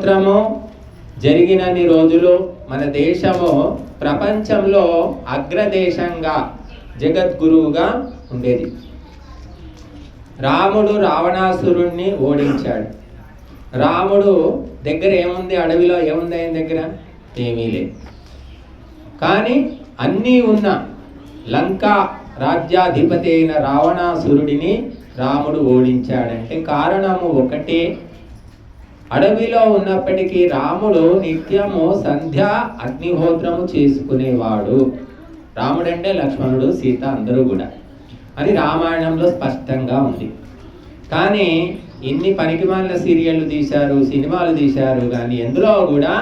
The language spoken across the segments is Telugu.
అగ్నిహోత్రము జరిగినన్ని రోజులు మన దేశము ప్రపంచంలో అగ్రదేశంగా జగద్గురువుగా ఉండేది. రాముడు రావణాసురుణ్ణి ఓడించాడు. రాముడు దగ్గర ఏముంది, అడవిలో ఏముంది ఆయన దగ్గర? ఏమీ లేదు. కానీ అన్నీ ఉన్న లంకా రాజ్యాధిపతి అయిన రావణాసురుడిని రాముడు ఓడించాడంటే కారణము ఒకటే. అడవిలో ఉన్నప్పటికీ రాముడు నిత్యము సంధ్యా అగ్నిహోత్రము చేసుకునేవాడు. రాముడంటే లక్ష్మణుడు, సీత అందరూ కూడా అని రామాయణంలో స్పష్టంగా ఉంది. కానీ ఇన్ని పనికిమాలిన సీరియళ్ళు తీశారు, సినిమాలు తీశారు, కానీ ఎందులో కూడా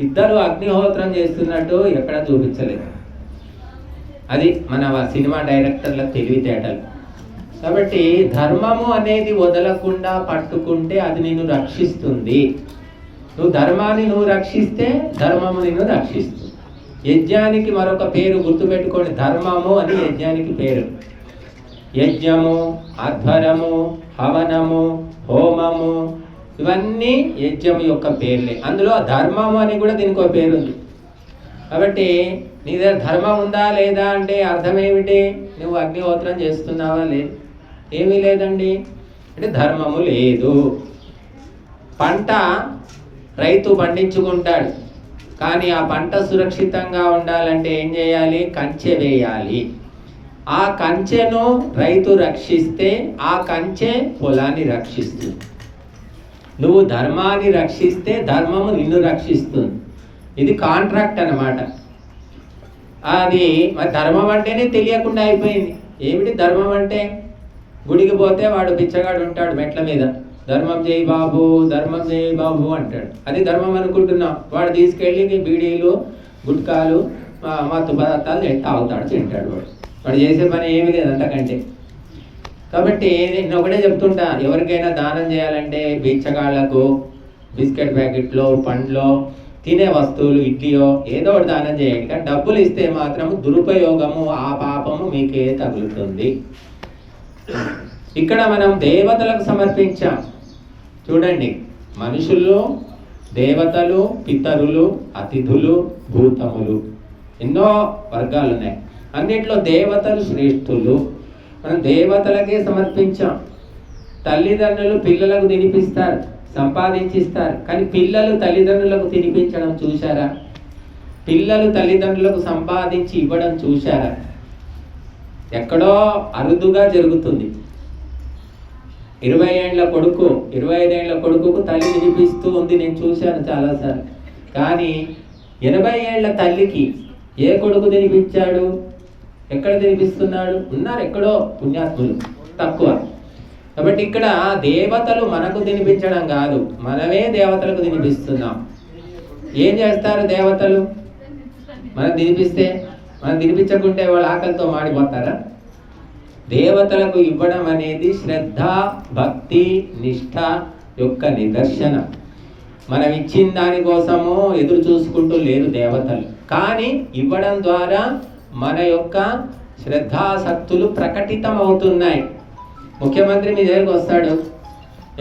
ఇద్దరు అగ్నిహోత్రం చేస్తున్నట్టు ఎక్కడ చూపించలేదు. అది మన సినిమా డైరెక్టర్ల తెలివితేటలు. కాబట్టి ధర్మము అనేది వదలకుండా పట్టుకుంటే అది నిన్ను రక్షిస్తుంది. నువ్వు ధర్మాన్ని రక్షిస్తే ధర్మము నిన్ను రక్షిస్తుంది. యజ్ఞానికి మరొక పేరు గుర్తుపెట్టుకోండి, ధర్మము అని యజ్ఞానికి పేరు. యజ్ఞము, అధ్వరము, హవనము, హోమము ఇవన్నీ యజ్ఞము యొక్క పేర్లే. అందులో ధర్మము అని కూడా దీనికి ఒక పేరు ఉంది. కాబట్టి నీ దగ్గర ధర్మం ఉందా లేదా అంటే అర్థం ఏమిటి? నువ్వు అగ్నిహోత్రం చేస్తున్నావా? లేదు, ఏమీ లేదండి అంటే ధర్మము లేదు. పంట రైతు పండించుకుంటాడు, కానీ ఆ పంట సురక్షితంగా ఉండాలంటే ఏం చేయాలి? కంచె వేయాలి. ఆ కంచెను రైతు రక్షిస్తే ఆ కంచె పొలాన్ని రక్షిస్తుంది. నువ్వు ధర్మాన్ని రక్షిస్తే ధర్మము నిన్ను రక్షిస్తుంది. ఇది కాంట్రాక్ట్ అన్నమాట. అది మరి ధర్మం అంటేనే తెలియకుండా అయిపోయింది. ఏమిటి ధర్మం అంటే? గుడికి పోతే వాడు బిచ్చగాడు ఉంటాడు మెట్ల మీద, ధర్మం చేయి బాబు, ధర్మం చేయి బాబు అంటాడు. అది ధర్మం అనుకుంటున్నాం. వాడు తీసుకెళ్ళి బీడీలు, గుట్కాలు, మత్తు పదార్థాలు తాగుతాడు, తింటాడు. వాడు చేసే పని ఏమీ లేదు అంతకంటే. కాబట్టి నేను ఒకటే చెప్తుంటా, ఎవరికైనా దానం చేయాలంటే బిచ్చగాళ్లకు బిస్కెట్ ప్యాకెట్లో, పండ్లో, తినే వస్తువులు, ఇడ్లీయో ఏదో ఒకటి దానం చేయండి. కానీ డబ్బులు ఇస్తే మాత్రం దురుపయోగము, ఆ పాపము మీకే తగులుతుంది. ఇక్కడ మనం దేవతలకు సమర్పించాం. చూడండి, మనుషులు, దేవతలు, పితరులు, అతిథులు, భూతములు, ఎన్నో వర్గాలు ఉన్నాయి. అన్నిట్లో దేవతలు శ్రేష్ఠులు. మనం దేవతలకే సమర్పించాం. తల్లిదండ్రులు పిల్లలకు తినిపిస్తారు, సంపాదించిస్తారు, కానీ పిల్లలు తల్లిదండ్రులకు తినిపించడం చూశారా? పిల్లలు తల్లిదండ్రులకు సంపాదించి ఇవ్వడం చూశారా? ఎక్కడో అరుదుగా జరుగుతుంది. 20 ఏళ్ల కొడుకు, 25 ఏళ్ల కొడుకుకు తల్లి తినిపిస్తూ ఉంది, నేను చూశాను చాలాసార్లు. కానీ 80 ఏళ్ల తల్లికి ఏ కొడుకు తినిపించాడు? ఎక్కడ తినిపిస్తున్నాడు? ఉన్నారు ఎక్కడో పుణ్యాత్ములు, తక్కువ. కాబట్టి ఇక్కడ దేవతలు మనకు తినిపించడం కాదు, మనమే దేవతలకు తినిపిస్తున్నాం. ఏం చేస్తారు దేవతలు? మనం తినిపిస్తే, మనం తినిపించకుంటే వాళ్ళు ఆకలితో మాడిపోతారా? దేవతలకు ఇవ్వడం అనేది శ్రద్ధ, భక్తి, నిష్ఠ యొక్క నిదర్శనం. మనం ఇచ్చిన దానికోసము ఎదురు చూసుకుంటూ లేరు దేవతలు. కానీ ఇవ్వడం ద్వారా మన యొక్క శ్రద్ధాశక్తులు ప్రకటితం అవుతున్నాయి. ముఖ్యమంత్రి మీ దగ్గరికి వస్తాడు,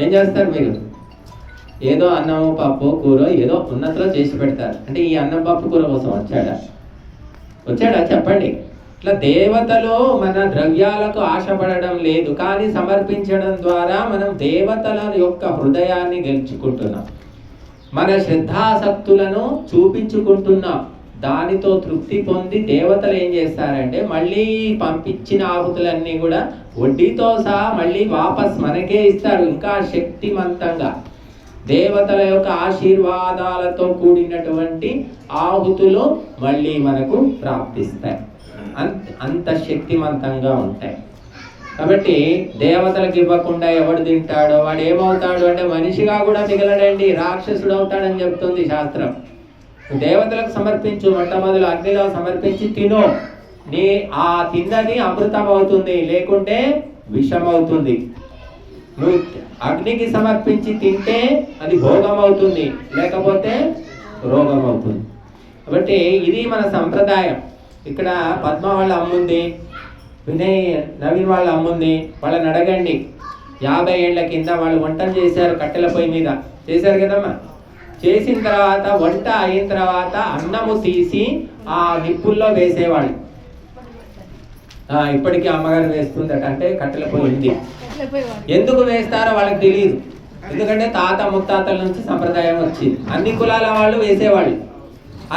ఏం చేస్తారు మీరు? ఏదో అన్నము, పప్పు, కూర ఏదో ఉన్నతలో చేసి పెడతారు. అంటే ఈ అన్నం, పప్పు, కూర కోసం వచ్చాడా చెప్పండి. ఇట్లా దేవతలు మన ద్రవ్యాలకు ఆశపడడం లేదు, కానీ సమర్పించడం ద్వారా మనం దేవతల యొక్క హృదయాన్ని గెలుచుకుంటున్నాం. మన శ్రద్ధాశక్తులను చూపించుకుంటున్నాం. దానితో తృప్తి పొంది దేవతలు ఏం చేస్తారంటే మళ్ళీ పంపించిన ఆహుతులన్నీ కూడా వడ్డీతో సహా మళ్ళీ వాపస్ మనకే ఇస్తారు, ఇంకా శక్తివంతంగా. దేవతల యొక్క ఆశీర్వాదాలతో కూడినటువంటి ఆహుతులు మళ్ళీ మనకు ప్రాప్తిస్తాయి. అంత శక్తివంతంగా ఉంటాయి. కాబట్టి దేవతలకు ఇవ్వకుండా ఎవడు తింటాడో వాడు ఏమవుతాడు అంటే మనిషిగా కూడా మిగలడండి, రాక్షసుడు అవుతాడని చెప్తుంది శాస్త్రం. దేవతలకు సమర్పించు, మొట్టమొదలు అగ్నిలో సమర్పించి తిను. నీ ఆ తిన్నది అమృతం అవుతుంది, లేకుంటే విషం అవుతుంది. నువ్వు అగ్నికి సమర్పించి తింటే అది భోగం అవుతుంది, లేకపోతే రోగం అవుతుంది. కాబట్టి ఇది మన సంప్రదాయం. ఇక్కడ పద్మ వాళ్ళ అమ్ముంది, వినయ్ నవీన్ వాళ్ళ అమ్ముంది. వాళ్ళని అడగండి, 50 ఏళ్ల కింద వాళ్ళు వంటలు చేశారు, కట్టెల పొయ్యి మీద చేశారు కదమ్మా. చేసిన తర్వాత వంట అయిన తర్వాత అన్నము తీసి ఆ నిప్పుల్లో వేసేవాళ్ళు. ఇప్పటికీ అమ్మగారు వేస్తుందట, అంటే కట్టెల పోయింది. ఎందుకు వేస్తారో వాళ్ళకి తెలియదు, ఎందుకంటే తాత ముత్తాతల నుంచి సంప్రదాయం వచ్చింది. అన్ని కులాల వాళ్ళు వేసేవాళ్ళు.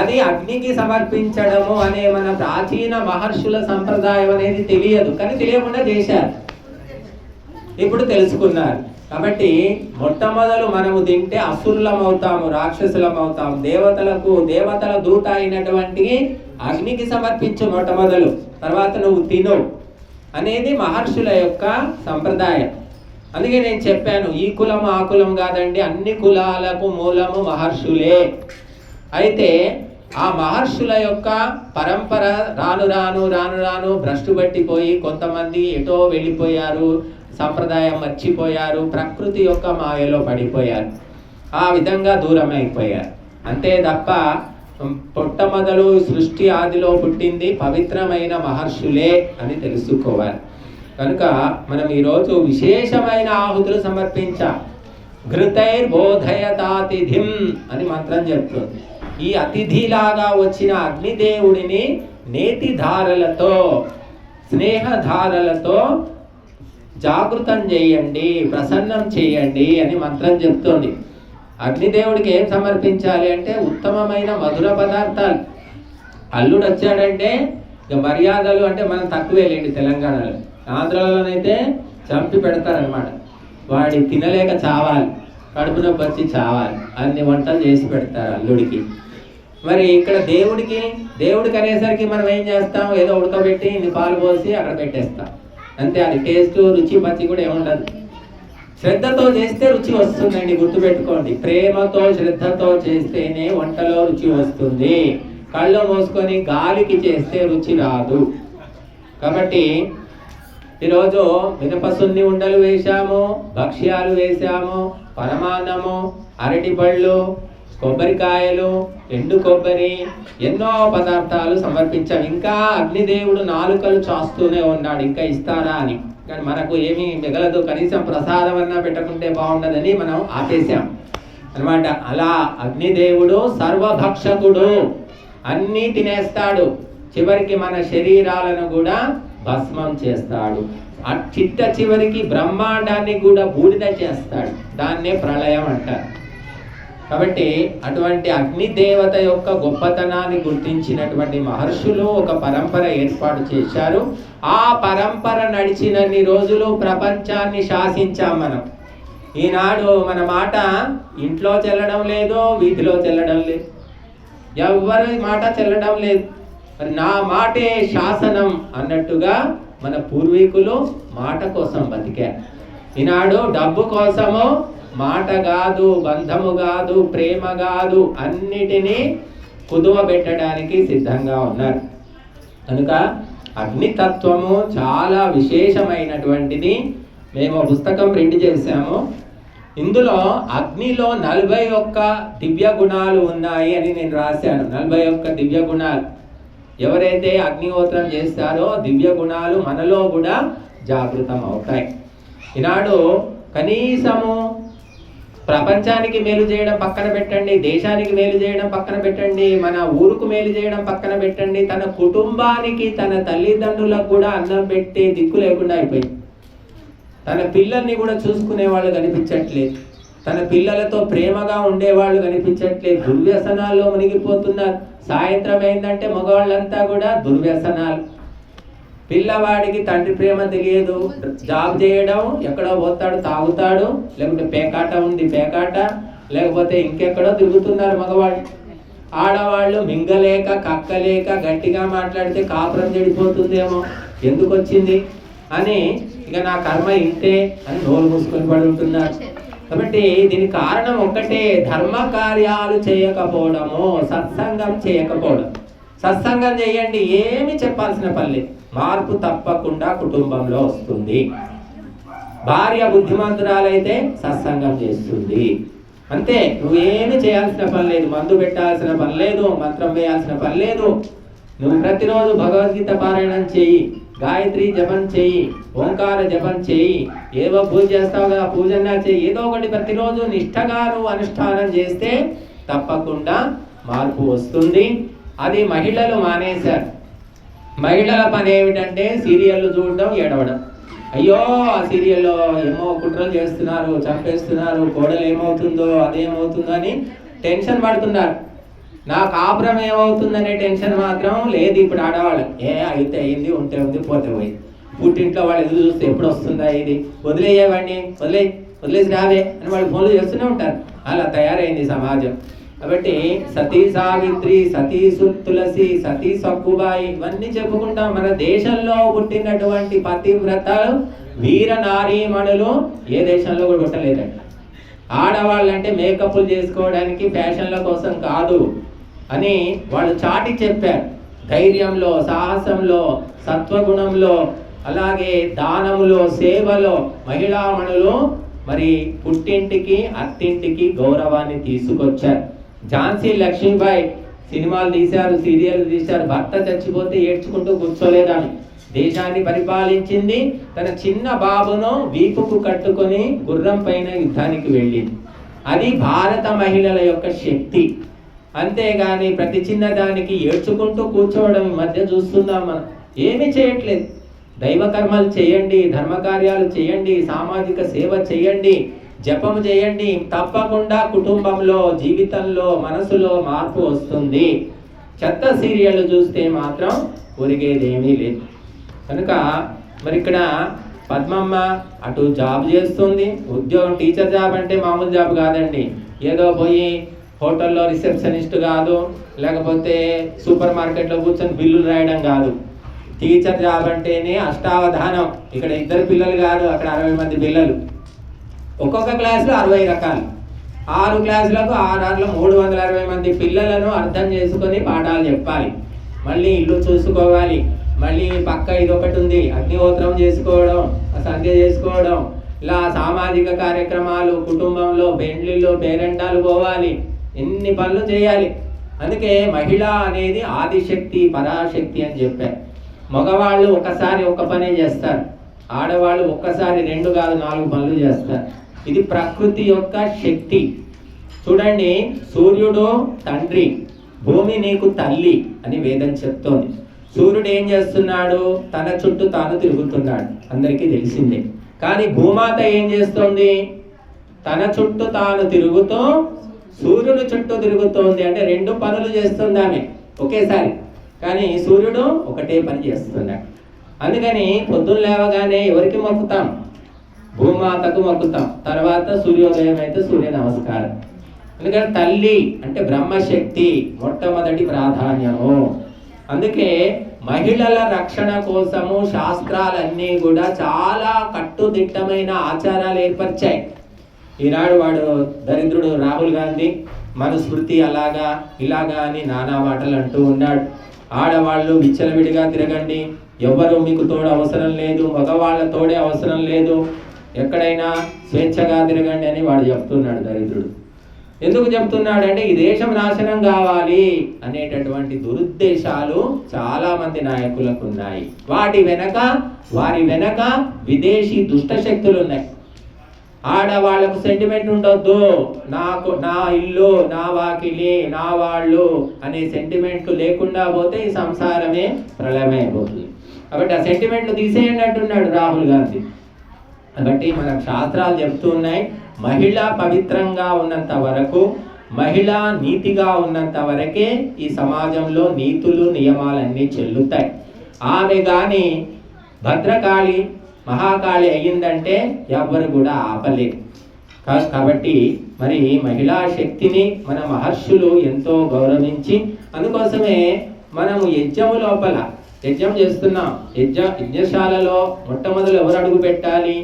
అది అగ్నికి సమర్పించడము అనే మన ప్రాచీన మహర్షుల సంప్రదాయం అనేది తెలియదు, కానీ తెలియకుండా చేశారు. ఇప్పుడు తెలుసుకున్నారు. కాబట్టి మొట్టమొదలు మనము తింటే అసురులం అవుతాము, రాక్షసులం అవుతాము. దేవతల దూత అయినటువంటి అగ్నికి సమర్పించు మొట్టమొదలు, తర్వాత నువ్వు తిను అనేది మహర్షుల యొక్క సంప్రదాయం. అందుకే నేను చెప్పాను, ఈ కులం ఆ కులం కాదండి, అన్ని కులాలకు మూలము మహర్షులే. అయితే ఆ మహర్షుల యొక్క పరంపర రాను రాను రాను రాను భ్రష్టు పట్టిపోయి కొంతమంది ఎటో వెళ్ళిపోయారు, సంప్రదాయం మర్చిపోయారు, ప్రకృతి యొక్క మాయలో పడిపోయారు, ఆ విధంగా దూరం అయిపోయారు. అంతే తప్ప మొట్టమొదలు సృష్టి ఆదిలో పుట్టింది పవిత్రమైన మహర్షులే అని తెలుసుకోవాలి. కనుక మనం ఈరోజు విశేషమైన ఆహుతులు సమర్పించాం. ఘృతైర్బోధయతాతిథిం అని మంత్రం చెప్తుంది. ఈ అతిథిలాగా వచ్చిన అగ్నిదేవుడిని నేతి ధారలతో, స్నేహధారలతో జాగృతం చేయండి, ప్రసన్నం చేయండి అని మంత్రం చెప్తోంది. అగ్నిదేవుడికి ఏం సమర్పించాలి అంటే ఉత్తమమైన మధుర పదార్థాలు. అల్లుడు వచ్చాడంటే ఇక మర్యాదలు అంటే మనం తక్కువేలేండి తెలంగాణలో. ఆంధ్రలోనైతే చంపి పెడతారనమాట. వాడి తినలేక చావాలి, కడుపు నొప్పి వచ్చి చావాలి, అన్ని వంటలు చేసి పెడతారు అల్లుడికి. మరి ఇక్కడ దేవుడికి అనేసరికి మనం ఏం చేస్తాం, ఏదో ఉడకబెట్టి ఇన్ని పాలు పోసి అక్కడ పెట్టేస్తాం అంతే. అది టేస్ట్ రుచి పచ్చి కూడా ఏముండదు. శ్రద్ధతో చేస్తే రుచి వస్తుందండి, గుర్తుపెట్టుకోండి. ప్రేమతో శ్రద్ధతో చేస్తేనే వంటలో రుచి వస్తుంది. కళ్ళు మోసుకొని గాలికి చేస్తే రుచి రాదు. కాబట్టి ఈరోజు మినపసున్ని ఉండలు వేశాము, భక్ష్యాలు వేశాము, పరమాన్నము, అరటి పళ్ళు, కొబ్బరికాయలు, ఎండు కొబ్బరి, ఎన్నో పదార్థాలు సమర్పించాం. ఇంకా అగ్నిదేవుడు నాలుకలు చాస్తూనే ఉన్నాడు, ఇంకా ఇస్తారా అని. కానీ మనకు ఏమీ మిగలదు, కనీసం ప్రసాదం అన్నా పెట్టుకుంటే బాగుండదని మనం ఆపేశాం అనమాట. అలా అగ్నిదేవుడు సర్వభక్షకుడు, అన్నీ తినేస్తాడు. చివరికి మన శరీరాలను కూడా భస్మం చేస్తాడు. ఆ చివరికి బ్రహ్మాండాన్ని కూడా బూడిద చేస్తాడు. దాన్నే ప్రళయం అంటారు. కాబట్టి అటువంటి అగ్నిదేవత యొక్క గొప్పతనాన్ని గుర్తించినటువంటి మహర్షులు ఒక పరంపర ఏర్పాటు చేశారు. ఆ పరంపర నడిచినన్ని రోజులు ప్రపంచాన్ని శాసించాం మనం. ఈనాడు మన మాట ఇంట్లో చెల్లడం లేదు, వీధిలో చెల్లడం లేదు, ఎవరి మాట చెల్లడం లేదు. మరి నా మాటే శాసనం అన్నట్టుగా మన పూర్వీకులు మాట కోసం బతికారు. ఈనాడు డబ్బు కోసము మాట కాదు, బంధము కాదు, ప్రేమ కాదు, అన్నిటినీ కుదువ పెట్టడానికి సిద్ధంగా ఉన్నారు. కనుక అగ్నితత్వము చాలా విశేషమైనటువంటిది. మేము పుస్తకం ప్రింట్ చేశాము. ఇందులో అగ్నిలో 41 దివ్య గుణాలు ఉన్నాయి అని నేను రాశాను. 41 దివ్య గుణాలు. ఎవరైతే అగ్నిహోత్రం చేస్తారో దివ్య గుణాలు మనలో కూడా జాగృతం అవుతాయి. ఈనాడు కనీసము ప్రపంచానికి మేలు చేయడం పక్కన పెట్టండి, దేశానికి మేలు చేయడం పక్కన పెట్టండి, మన ఊరుకు మేలు చేయడం పక్కన పెట్టండి, తన కుటుంబానికి, తన తల్లిదండ్రులకు కూడా అన్నం పెట్టే దిక్కు లేకుండా అయిపోయింది. తన పిల్లల్ని కూడా చూసుకునే వాళ్ళు కనిపించట్లేదు, తన పిల్లలతో ప్రేమగా ఉండేవాళ్ళు కనిపించట్లేదు, దుర్వ్యసనాల్లో మునిగిపోతున్నారు. సాయంత్రం అయిందంటే మగవాళ్ళంతా కూడా దుర్వ్యసనాలు. పిల్లవాడికి తండ్రి ప్రేమ తెలియదు, జాబ్ చేయడం, ఎక్కడో పోతాడు తాగుతాడు, లేకుంటే పేకాట ఉంది పేకాట, లేకపోతే ఇంకెక్కడో తిరుగుతున్నారు మగవాళ్ళు. ఆడవాళ్ళు మింగలేక కక్కలేక గట్టిగా మాట్లాడితే కాపురం చెడిపోతుందేమో, ఎందుకు వచ్చింది అని ఇక నా కర్మ ఇంతే అని నోరు మూసుకొని పడి ఉంటున్నారు. కాబట్టి దీనికి కారణం ఒక్కటే, ధర్మ కార్యాలు చేయకపోవడము, సత్సంగం చేయకపోవడం. సత్సంగం చేయండి, ఏమి చెప్పాల్సిన పని, మార్పు తప్పకుండా కుటుంబంలో వస్తుంది. భార్య బుద్ధిమంతురాలైతే సత్సంగం చేస్తుంది, అంతే. నువ్వేమి చేయాల్సిన పని లేదు, మందు పెట్టాల్సిన పని లేదు, మంత్రం వేయాల్సిన పని లేదు. నువ్వు ప్రతిరోజు భగవద్గీత పారాయణం చేయి, గాయత్రి జపం చేయి, ఓంకార జపం చేయి, ఏవో పూజ చేస్తావు కదా పూజన్నా చేయి, ఏదో ఒకటి ప్రతిరోజు నిష్ఠగా నువ్వు అనుష్ఠానం చేస్తే తప్పకుండా మార్పు వస్తుంది. అది మహిళలు మానేశారు. మహిళల పని ఏమిటంటే సీరియళ్ళు చూడడం, ఏడవడం. అయ్యో ఆ సీరియల్లో ఏమో కుట్రలు చేస్తున్నారు, చంపేస్తున్నారు, కోడలు ఏమవుతుందో అదేమవుతుందో అని టెన్షన్ పడుతున్నారు. నా కాపురం ఏమవుతుందనే టెన్షన్ మాత్రం లేదు ఇప్పుడు ఆడవాళ్ళు. అయితే అయింది, ఉంటే ఉంది, పోతే పోయి. పుట్టింట్లో వాళ్ళు ఎదురు చూస్తే ఎప్పుడు వస్తుందా ఇది, వదిలేయేవాడిని, వదిలేసి రావే అని వాళ్ళు ఫోన్లు చేస్తూనే ఉంటారు. అలా తయారైంది సమాజం. కాబట్టి సతీ సావిత్రి, సతీ తులసి, సతీ సక్కుబాయి ఇవన్నీ చెప్పుకుంటాం. మన దేశంలో పుట్టినటువంటి పతివ్రతలు, వీర నారీమణులు ఏ దేశంలో కూడా పుట్టలేదండి. ఆడవాళ్ళంటే మేకప్లు చేసుకోవడానికి, ఫ్యాషన్ల కోసం కాదు అని వాళ్ళు చాటి చెప్పారు. ధైర్యంలో, సాహసంలో, సత్వగుణంలో, అలాగే దానములో, సేవలో మహిళామణులు మరి పుట్టింటికి అత్తింటికి గౌరవాన్ని తీసుకొచ్చారు. ఝాన్సీ లక్ష్మీబాయి సినిమాలు తీశారు, సీరియల్ తీశారు. భర్త చచ్చిపోతే ఏడ్చుకుంటూ కూర్చోలేదాన్ని. దేశాన్ని పరిపాలించింది. తన చిన్న బాబును వీపుకు కట్టుకొని గుర్రం పైన యుద్ధానికి వెళ్ళింది. అది భారత మహిళల యొక్క శక్తి. అంతేగాని ప్రతి చిన్నదానికి ఏడ్చుకుంటూ కూర్చోవడం ఈ మధ్య చూస్తున్నాం మనం. ఏమీ చేయట్లేదు. దైవ కర్మలు చేయండి, ధర్మకార్యాలు చేయండి, సామాజిక సేవ చేయండి, జపం చేయండి. తప్పకుండా కుటుంబంలో, జీవితంలో, మనసులో మార్పు వస్తుంది. చెత్త సీరియల్ చూస్తే మాత్రం ఒరిగేదేమీ లేదు. కనుక మరి ఇక్కడ పద్మమ్మ అటు జాబ్ చేస్తుంది. ఉద్యోగం, టీచర్ జాబ్ అంటే మామూలు జాబ్ కాదండి. ఏదో పోయి హోటల్లో రిసెప్షనిస్ట్ కాదు, లేకపోతే సూపర్ మార్కెట్లో కూర్చొని బిల్లులు రాయడం కాదు. టీచర్ జాబ్ అంటేనే అష్టావధానం. ఇక్కడ 2 పిల్లలు కాదు, అక్కడ 60 మంది పిల్లలు. ఒక్కొక్క క్లాసులో 60 రకాలు. 6 క్లాసులకు 6 360 మంది పిల్లలను అర్థం చేసుకొని పాఠాలు చెప్పాలి. మళ్ళీ ఇల్లు చూసుకోవాలి. మళ్ళీ పక్క ఇదొకటి ఉంది, అగ్నిహోత్రం చేసుకోవడం, సంధ్య చేసుకోవడం, ఇలా సామాజిక కార్యక్రమాలు, కుటుంబంలో పెండ్లిళ్ళు, పేరెంటాలు పోవాలి. ఎన్ని పనులు చేయాలి. అందుకే మహిళ అనేది ఆదిశక్తి, పరాశక్తి అని చెప్పారు. మగవాళ్ళు ఒకసారి ఒక పనే చేస్తారు, ఆడవాళ్ళు ఒక్కసారి 2 కాదు 4 పనులు చేస్తారు. ఇది ప్రకృతి యొక్క శక్తి. చూడండి, సూర్యుడు తండ్రి, భూమి నీకు తల్లి అని వేదం చెప్తోంది. సూర్యుడు ఏం చేస్తున్నాడు? తన చుట్టూ తాను తిరుగుతున్నాడు, అందరికీ తెలిసిందే. కానీ భూమాత ఏం చేస్తోంది? తన చుట్టూ తాను తిరుగుతూ సూర్యుడు చుట్టూ తిరుగుతోంది. అంటే 2 పనులు చేస్తుంది ఆమె ఒకేసారి. కానీ సూర్యుడు ఒకటే పని చేస్తున్నాడు. అందుకని పొద్దున్న లేవగానే ఎవరికి మొక్కుతాం? భూమాతకు మొక్కుతాం. తర్వాత సూర్యోదయం అయితే సూర్య నమస్కారం. ఎందుకంటే తల్లి అంటే బ్రహ్మశక్తి మొట్టమొదటి ప్రాధాన్యము. అందుకే మహిళల రక్షణ కోసము శాస్త్రాలన్నీ కూడా చాలా కట్టుదిట్టమైన ఆచారాలు ఏర్పరిచాయి. ఈనాడు వాడు దరిద్రుడు రాహుల్ గాంధీ మనుస్మృతి అలాగా ఇలాగా అని నానా మాటలు అంటూ ఉన్నాడు. ఆడవాళ్ళు విచ్చలవిడిగా తిరగండి, ఎవ్వరూ మీకు తోడు అవసరం లేదు, మగవాళ్ళ తోడే అవసరం లేదు, ఎక్కడైనా స్వేచ్ఛగా తిరగండి అని వాడు చెప్తున్నాడు దరిద్రుడు. ఎందుకు చెప్తున్నాడు అంటే ఈ దేశం నాశనం కావాలి అనేటటువంటి దురుద్దేశాలు చాలా మంది నాయకులకు ఉన్నాయి. వారి వెనక విదేశీ దుష్ట శక్తులు ఉన్నాయి. ఆడవాళ్లకు సెంటిమెంట్ ఉండొద్దు, నా ఇల్లు, నా వాకిలి, నా వాళ్ళు అనే సెంటిమెంట్లు లేకుండా పోతే ఈ సంసారమే ప్రళయమైపోతుంది. కాబట్టి ఆ సెంటిమెంట్లు తీసేయండి అంటున్నాడు రాహుల్ గాంధీ. కాబట్టి మన శాస్త్రాలు చెప్తూ ఉన్నాయి, మహిళ పవిత్రంగా ఉన్నంత వరకు, మహిళ నీతిగా ఉన్నంత వరకే ఈ సమాజంలో నీతులు నియమాలన్నీ చెల్లుతాయి. ఆమె కానీ భద్రకాళి మహాకాళి అయ్యిందంటే ఎవ్వరు కూడా ఆపలేరు. కాబట్టి మరి మహిళా శక్తిని మన మహర్షులు ఎంతో గౌరవించి, అందుకోసమే మనము యజ్ఞము లోపల యజ్ఞం చేస్తున్నాం. యజ్ఞశాలలో మొట్టమొదలు ఎవరు అడుగు పెట్టాలి?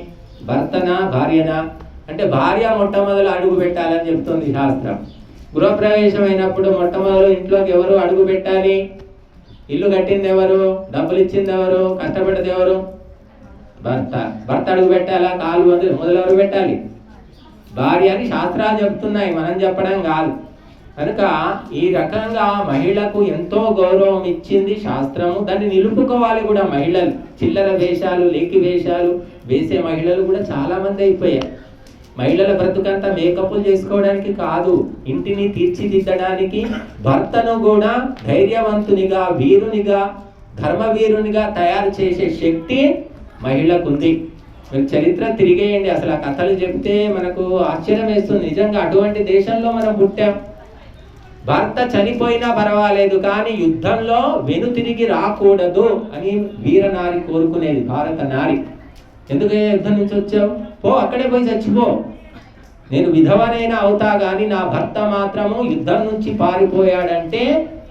భర్తనా భార్యనా? అంటే భార్య మొట్టమొదలు అడుగు పెట్టాలని చెప్తుంది శాస్త్రం. గృహప్రవేశం అయినప్పుడు మొట్టమొదలు ఇంట్లోకి ఎవరు అడుగు పెట్టాలి? ఇల్లు కట్టింది ఎవరు? డబ్బులు ఇచ్చింది ఎవరు? కష్టపడ్డది ఎవరు? భర్త అడుగు పెట్టాలా? కాలు మొదలు ఎవరు పెట్టాలి? భార్య అని శాస్త్రాలు చెప్తున్నాయి, మనం చెప్పడం కాదు. కనుక ఈ రకంగా మహిళకు ఎంతో గౌరవం ఇచ్చింది శాస్త్రము. దాన్ని నిలుపుకోవాలి కూడా మహిళలు. చిల్లర వేషాలు, లేకి వేషాలు వేసే మహిళలు కూడా చాలా మంది అయిపోయారు. మహిళల బ్రతుకంతా మేకప్లు చేసుకోవడానికి కాదు, ఇంటిని తీర్చిదిద్దడానికి, భర్తను కూడా ధైర్యవంతునిగా, వీరునిగా, ధర్మవీరునిగా తయారు చేసే శక్తి మహిళకుంది. మీరు చరిత్ర తిరిగేయండి, అసలు ఆ కథలు చెప్తే మనకు ఆశ్చర్యం వేస్తుంది. నిజంగా అటువంటి దేశంలో మనం పుట్టాం. భర్త చనిపోయినా పర్వాలేదు కానీ యుద్ధంలో వెనుతిరిగి రాకూడదు అని వీరనారి కోరుకునేది, భారత నారి. ఎందుకే యుద్ధం నుంచి వచ్చావు, పో అక్కడే పోయి చచ్చిపో, నేను విధవనైనా అవుతా కానీ నా భర్త మాత్రము యుద్ధం నుంచి పారిపోయాడంటే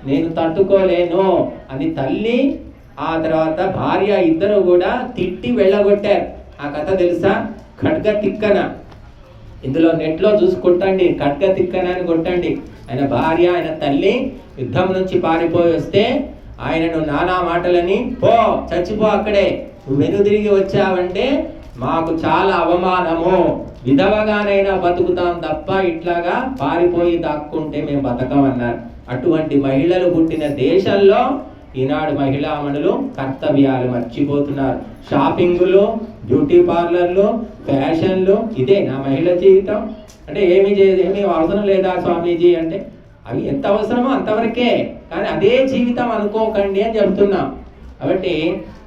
నేను తట్టుకోలేను అని తల్లి ఆ తర్వాత భార్య ఇద్దరు కూడా తిట్టి వెళ్ళగొట్టారు. ఆ కథ తెలుసా? ఖడ్గ తిక్కన. ఇందులో నెట్లో చూసి కొట్టండి, ఖడ్గ తిక్కన అని కొట్టండి. ఆయన భార్య, ఆయన తల్లి యుద్ధం నుంచి పారిపోయి వస్తే ఆయనను నానా మాటలని, పో చచ్చిపో అక్కడే, నువ్వు వెనుదిరిగి వచ్చావంటే మాకు చాలా అవమానము, విధవగానైనా బతుకుతాం తప్ప ఇట్లాగా పారిపోయి దాక్కుంటే మేము బతకమన్నారు. అటువంటి మహిళలు పుట్టిన దేశంలో ఈనాడు మహిళామణులు కర్తవ్యాలు మర్చిపోతున్నారు. షాపింగులు, బ్యూటీ పార్లర్లు, ఫ్యాషన్లు, ఇదే నా మహిళ జీవితం అంటే ఏమీ అవసరం లేదా స్వామీజీ అంటే అవి ఎంత అవసరమో అంతవరకే, కానీ అదే జీవితం అనుకోకండి అని చెప్తున్నాం. కాబట్టి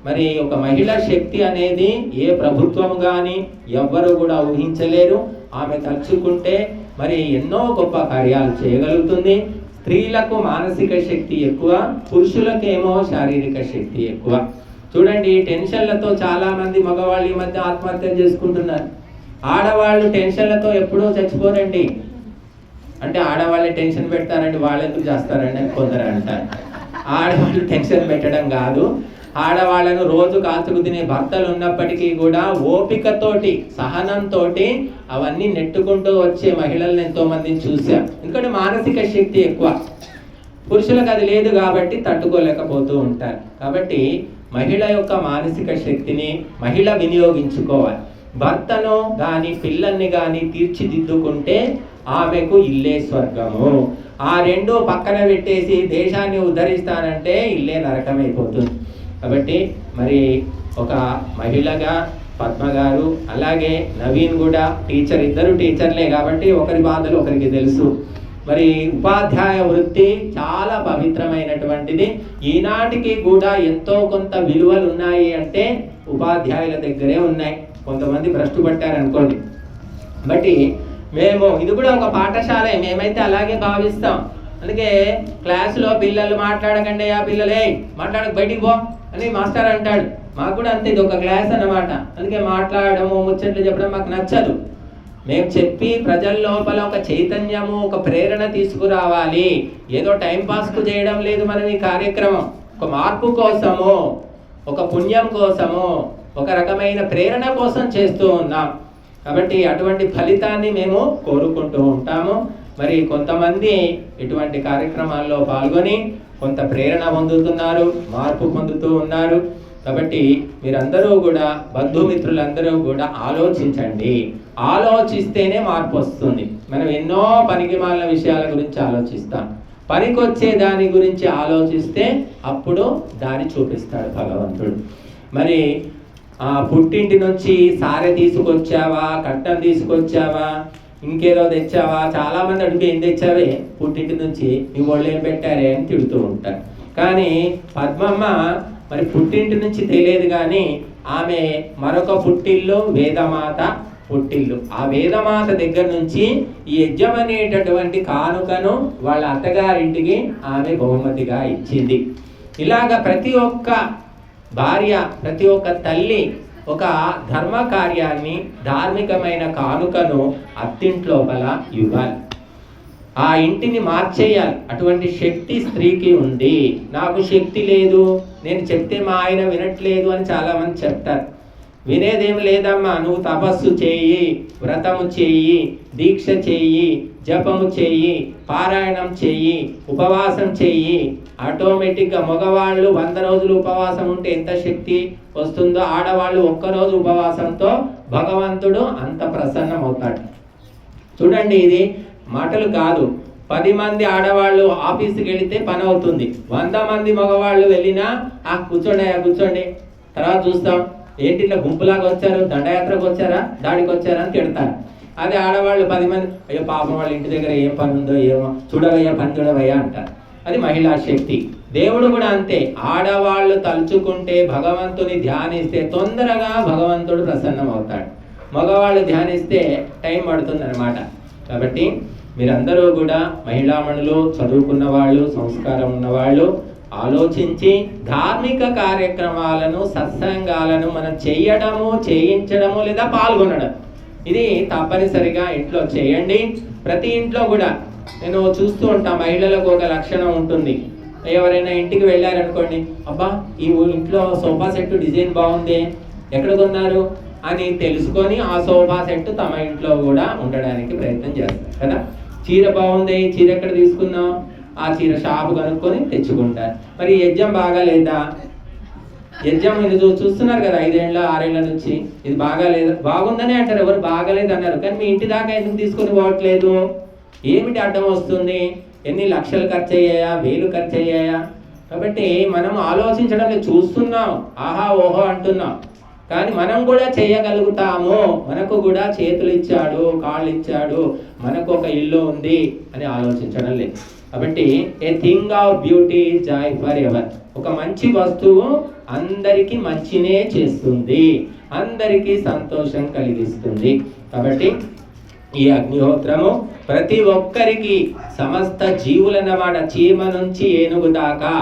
మరి ఒక మహిళా శక్తి అనేది ఏ ప్రభుత్వం కానీ ఎవ్వరు కూడా ఊహించలేరు. ఆమె తలుచుకుంటే మరి ఎన్నో గొప్ప కార్యాలు చేయగలుగుతుంది. స్త్రీలకు మానసిక శక్తి ఎక్కువ, పురుషులకేమో శారీరక శక్తి ఎక్కువ. చూడండి, టెన్షన్లతో చాలా మంది మగవాళ్ళు ఈ మధ్య ఆత్మహత్యలు చేసుకుంటున్నారు. ఆడవాళ్ళు టెన్షన్లతో ఎప్పుడూ చచ్చిపోరండి. అంటే ఆడవాళ్ళే టెన్షన్ పెడతారండి, వాళ్ళు ఎందుకు చేస్తారండి అని కొందరు అంటారు. ఆడవాళ్ళు టెన్షన్ పెట్టడం కాదు, ఆడవాళ్ళను రోజు కాచుకు తినే భర్తలు ఉన్నప్పటికీ కూడా ఓపికతోటి, సహనంతో అవన్నీ నెట్టుకుంటూ వచ్చే మహిళలను ఎంతో మందిని చూసాం. ఎందుకంటే మానసిక శక్తి ఎక్కువ, పురుషులకు అది లేదు కాబట్టి తట్టుకోలేకపోతూ ఉంటారు. కాబట్టి మహిళ యొక్క మానసిక శక్తిని మహిళ వినియోగించుకోవాలి. భర్తను కానీ పిల్లల్ని కానీ తీర్చిదిద్దుకుంటే ఆమెకు ఇల్లే స్వర్గము. ఆ రెండు పక్కన పెట్టేసి దేశాన్ని ఉద్ధరిస్తానంటే ఇల్లే నరకమైపోతుంది. కాబట్టి మరి ఒక మహిళగా పద్మ గారు, అలాగే నవీన్ కూడా టీచర్, ఇద్దరు టీచర్లే కాబట్టి ఒకరి బాధలు ఒకరికి తెలుసు. మరి ఉపాధ్యాయ వృత్తి చాలా పవిత్రమైనటువంటిది. ఈనాటికి కూడా ఎంతో కొంత విలువలు ఉన్నాయి అంటే ఉపాధ్యాయుల దగ్గరే ఉన్నాయి. కొంతమంది భ్రష్టు పట్టారనుకోండి. బట్టి మేము ఇది కూడా ఒక పాఠశాలే, మేమైతే అలాగే భావిస్తాం. అందుకే క్లాసులో పిల్లలు మాట్లాడకండి, ఆ పిల్లలే మాట్లాడక బయటికి పో అని మాస్టర్ అంటాడు. మాకు కూడా అంతే, ఇది ఒక క్లాస్ అన్నమాట. అందుకే మాట్లాడము, ముచ్చట్లు చెప్పడం మాకు నచ్చదు. మేము చెప్పి ప్రజల లోపల ఒక చైతన్యము, ఒక ప్రేరణ తీసుకురావాలి. ఏదో టైంపాస్కు చేయడం లేదు మనం ఈ కార్యక్రమం. ఒక మార్పు కోసము, ఒక పుణ్యం కోసము, ఒక రకమైన ప్రేరణ కోసం చేస్తూ ఉన్నాం. కాబట్టి అటువంటి ఫలితాన్ని మేము కోరుకుంటూ ఉంటాము. మరి కొంతమంది ఇటువంటి కార్యక్రమాల్లో పాల్గొని కొంత ప్రేరణ పొందుతున్నారు, మార్పు పొందుతూ ఉన్నారు. కాబట్టి మీరందరూ కూడా, బంధుమిత్రులందరూ కూడా ఆలోచించండి. ఆలోచిస్తేనే మార్పు వస్తుంది. మనం ఎన్నో పనికిమాలిన విషయాల గురించి ఆలోచిస్తాం, పనికొచ్చే దాని గురించి ఆలోచిస్తే అప్పుడు దారి చూపిస్తాడు భగవంతుడు. మరి పుట్టింటి నుంచి సారె తీసుకొచ్చావా, కట్టం తీసుకొచ్చావా, ఇంకేదో తెచ్చావా? చాలామంది అడుగు ఏం తెచ్చావే పుట్టింటి నుంచి, మీ వాళ్ళు ఏం పెట్టారే అని తిడుతూ ఉంటారు. కానీ పద్మమ్మ మరి పుట్టింటి నుంచి తెలియదు కానీ ఆమె మరొక పుట్టిల్లు వేదమాత పుట్టిల్లు. ఆ వేదమాత దగ్గర నుంచి ఈ యజ్ఞమనేటటువంటి కానుకను వాళ్ళ అత్తగారింటికి ఆమె బహుమతిగా ఇచ్చింది. ఇలాగ ప్రతి ఒక్క భార్య, ప్రతి ఒక్క తల్లి ఒక ధర్మ కార్యాన్ని, ధార్మికమైన కానుకను అత్తింట్లోపల ఇవ్వాలి. ఆ ఇంటిని మార్చేయాలి. అటువంటి శక్తి స్త్రీకి ఉంది. నాకు శక్తి లేదు, నేను చెప్తే మా ఆయన వినట్లేదు అని చాలామంది చెప్తారు. వినేదేమి లేదమ్మా, నువ్వు తపస్సు చేయి, వ్రతము చేయి, దీక్ష చేయి, జపము చేయి, పారాయణం చేయి, ఉపవాసం చేయి. ఆటోమేటిక్గా మగవాళ్ళు 100 రోజులు ఉపవాసం ఉంటే ఎంత శక్తి వస్తుందో, ఆడవాళ్ళు ఒక్కరోజు ఉపవాసంతో భగవంతుడు అంత ప్రసన్నమవుతాడు. చూడండి, ఇది మాటలు కాదు. 10 మంది ఆడవాళ్ళు ఆఫీస్కి వెళితే పని అవుతుంది. 100 మంది మగవాళ్ళు వెళ్ళినా కూర్చోండి తర్వాత చూస్తాం, ఏంటి ఇట్లా గుంపులాగా వచ్చారు, దండయాత్రకు వచ్చారా, దాడికి వచ్చారా అని తిడతారు. అదే ఆడవాళ్ళు 10 మంది అయ్యో పాపం వాళ్ళ ఇంటి దగ్గర ఏం పని ఉందో ఏమో చూడవయ్యా పని చూడవయ్యా అంటారు. అది మహిళా శక్తి. దేవుడు కూడా అంతే, ఆడవాళ్ళు తలుచుకుంటే భగవంతుని ధ్యానిస్తే తొందరగా భగవంతుడు ప్రసన్నం అవుతాడు. మగవాళ్ళు ధ్యానిస్తే టైం పడుతుంది అనమాట. కాబట్టి మీరందరూ కూడా మహిళామణులు, చదువుకున్న వాళ్ళు, సంస్కారం ఉన్నవాళ్ళు ఆలోచించి ధార్మిక కార్యక్రమాలను, సత్సంగాలను మనం చేయడము, చేయించడము లేదా పాల్గొనడం, ఇది తప్పనిసరిగా ఇంట్లో చేయండి. ప్రతి ఇంట్లో కూడా నేను చూస్తూ ఉంటా, మహిళలకు ఒక లక్షణం ఉంటుంది. ఎవరైనా ఇంటికి వెళ్ళారనుకోండి, అబ్బా ఈ ఇంట్లో సోఫా సెట్ డిజైన్ బాగుంది, ఎక్కడ కొన్నారు అని తెలుసుకొని ఆ సోఫా సెట్ తమ ఇంట్లో కూడా ఉండడానికి ప్రయత్నం చేస్తారు కదా. చీర బాగుంది, చీర ఎక్కడ తీసుకున్నాం, ఆ చీర షాపు కనుక్కొని తెచ్చుకుంటారు. మరి యజ్ఞం బాగాలేదా, యజ్ఞం ఇది చూస్తున్నారు కదా 5 ఏళ్ళ 6 ఏళ్ళ నుంచి, ఇది బాగాలేదు, బాగుందని అంటారు, ఎవరు బాగాలేదు అన్నారు. కానీ మీ ఇంటి దాకా ఎందుకు తీసుకొని పోవట్లేదు? ఏమిటి అడ్డం వస్తుంది? ఎన్ని లక్షలు ఖర్చు అయ్యాయా, 1000 ఖర్చు అయ్యాయా? కాబట్టి మనం ఆలోచించడం చూస్తున్నాం, ఆహా ఓహో అంటున్నాం, కానీ మనం కూడా చేయగలుగుతాము. మనకు కూడా చేతులు ఇచ్చాడు, కాళ్ళు ఇచ్చాడు, మనకు ఒక ఇల్లు ఉంది అని ఆలోచించడం లేదు. కాబట్టి a thing of beauty Joy for ever. ఒక మంచి వస్తువు అందరికీ మంచినే చేస్తుంది, అందరికీ సంతోషం కలిగిస్తుంది. కాబట్టి ఈ అగ్నిహోత్రము ప్రతి ఒక్కరికి, సమస్త జీవులన్నమాట, చీమ నుంచి ఏనుగు దాకా,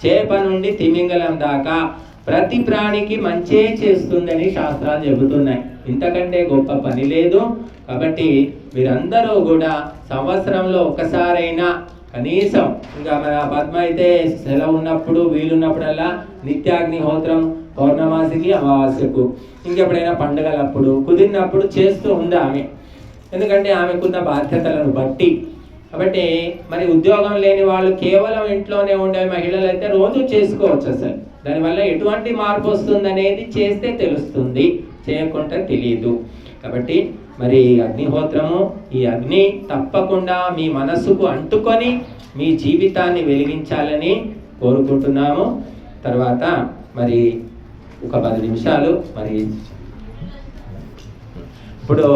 చేప నుండి తిమింగలం దాకా ప్రతి ప్రాణికి మంచే చేస్తుందని శాస్త్రాలు చెబుతున్నాయి. ఇంతకంటే గొప్ప పని లేదు. కాబట్టి మీరందరూ కూడా సంవత్సరంలో ఒకసారైనా కనీసం, ఇంకా మన పద్మ అయితే సెలవు ఉన్నప్పుడు వీలున్నప్పుడల్లా నిత్యాగ్నిహోత్రం పౌర్ణమాసికి, అమావాస్యకు, ఇంకెప్పుడైనా పండుగలప్పుడు కుదిరినప్పుడు చేస్తూ ఉంది ఆమె. ఎందుకంటే ఆమెకున్న బాధ్యతలను బట్టి. కాబట్టి మరి ఉద్యోగం లేని వాళ్ళు, కేవలం ఇంట్లోనే ఉండే మహిళలు అయితే రోజు చేసుకోవచ్చు. అసలు దానివల్ల ఎటువంటి మార్పు వస్తుంది అనేది చేస్తే తెలుస్తుంది, చేయకుండా తెలియదు. కాబట్టి మరి అగ్నిహోత్రము, ఈ అగ్ని తప్పకుండా మీ మనసుకు అంటుకొని మీ జీవితాన్ని వెలిగించాలని కోరుకుంటున్నాము. తర్వాత మరి ఒక 10 నిమిషాలు మరి ఇప్పుడు